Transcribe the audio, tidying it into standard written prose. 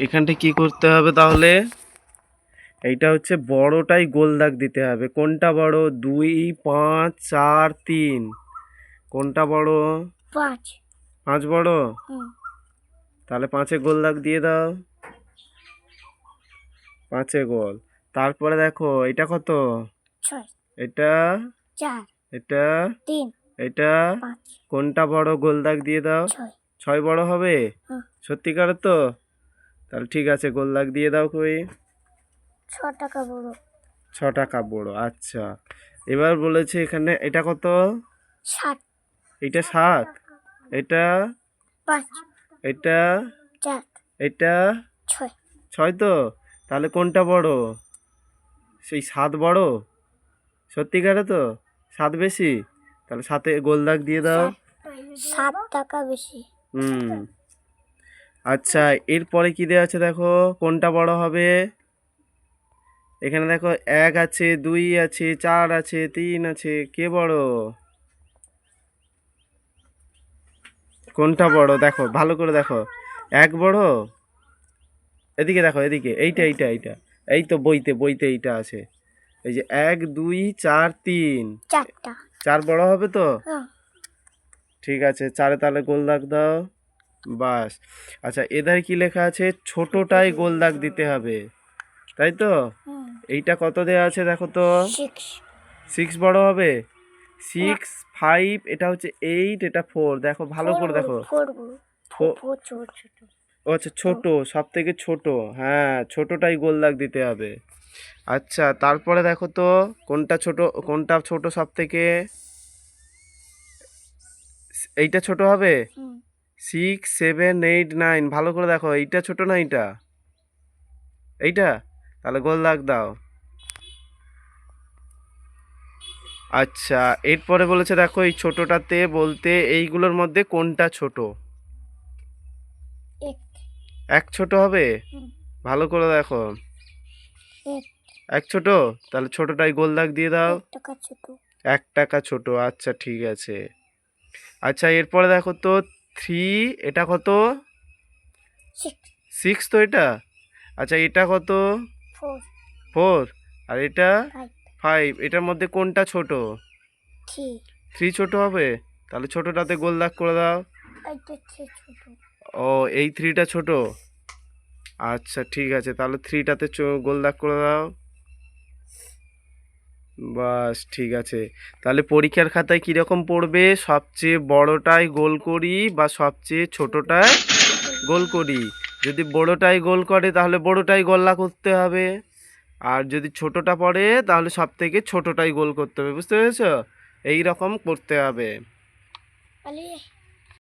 এখানটা কি করতে হবে তাহলে? এইটা হচ্ছে বড়টাই গোল দাগ দিতে হবে। কোনটা বড়? 2, 5, 4, 3। কোনটা বড়? 5। 5 বড়? তাহলে 5-এ গোল দাগ দিয়ে দাও। 5-এ গোল। তারপরে দেখো এটা কত? 6। এটা 4। এটা 3। এটা 5। কোনটা বড়? গোল দাগ দিয়ে দাও। 6। 6 বড় হবে? সত্যিকার তো? তাহলে ঠিক আছে, গোল দাগ দিয়ে দাও। কই? 6 টাকা বড়। 6 টাকা বড়। আচ্ছা, এবার বলেছে এখানে এটা কত? 7। এটা 7। এটা 5। এটা 4। এটা 6। 6 তো? তাহলে কোনটা বড়? সেই 7 বড়? সত্যিকারে তো? 7 বেশি? তাহলে 7-এ গোল দাগ দিয়ে দাও। 7 টাকা বেশি। আচ্ছা, এরপরে কি দেওয়া আছে দেখো, কোনটা বড় হবে? এখানে দেখো 1 আছে, 2 আছে, 4 আছে, 3 আছে। কে বড়? কোনটা বড় দেখো, ভালো করে দেখো। 1 বড়? এদিকে দেখো, এদিকে। এইটা এইটা এইটা এই তো বইতে এইটা আছে। এই যে 1, 2, 4, 3। 4টা। 4 বড় হবে তো? ঠিক আছে, 4-এ তাহলে গোল দাগ দাও। বাস। আচ্ছা, এধারে কি লেখা আছে? ছোটটাই গোল দাগ দিতে হবে, তাই তো? এইটা কত দেওয়া আছে দেখো তো? 6। 6 বড় হবে? 6, 5, এটা হচ্ছে 8, এটা 4। দেখো ভালো করে দেখো। 4 বড়। 4 ছোট ছোট। ও আচ্ছা, ছোট, সব থেকে ছোট। হ্যাঁ, ছোটটাই গোল দাগ দিতে হবে। আচ্ছা, তারপরে দেখো তো কোনটা ছোট? কোনটা ছোট সব থেকে? এইটা ছোট হবে? 6, 7, 8, 9। ভালো করে দেখো, এইটা ছোট না এইটা? এইটা? তাহলে গোল দাগ দাও। আচ্ছা, এরপরে বলেছে দেখো, এই ছোটটাতে বলতে এইগুলোর মধ্যে কোনটা ছোট? 1 ছোট হবে? ভালো করে দেখো। 1 ছোট? তাহলে ছোটটাই গোল দাগ দিয়ে দাও। 1 টাকা ছোট। 1 টাকা ছোট। আচ্ছা, ঠিক আছে। আচ্ছা, এরপরে দেখো তো 3, এটা কত? 6 তো এটা? আচ্ছা, এটা কত? 4। আর এটা 5। এটার মধ্যে কোনটা ছোট? 3 ছোট হবে? তাহলে ছোটটাতে গোল দাগ করে দাও। ও, এই 3টা ছোট? আচ্ছা, ঠিক আছে, তাহলে 3টাতে গোল দাগ করে দাও। বাস, ঠিক আছে। তাহলে পরীক্ষার খাতায় কীরকম পড়বে? সবচেয়ে বড়টাই গোল করি বা সবচেয়ে ছোটটাই গোল করি? যদি বড়টাই গোল করে তাহলে বড়টাই গোল্লা করতে হবে, আর যদি ছোটটা পড়ে তাহলে সব থেকে ছোটটাই গোল করতে হবে। বুঝতে পেরেছ? এই রকম করতে হবে।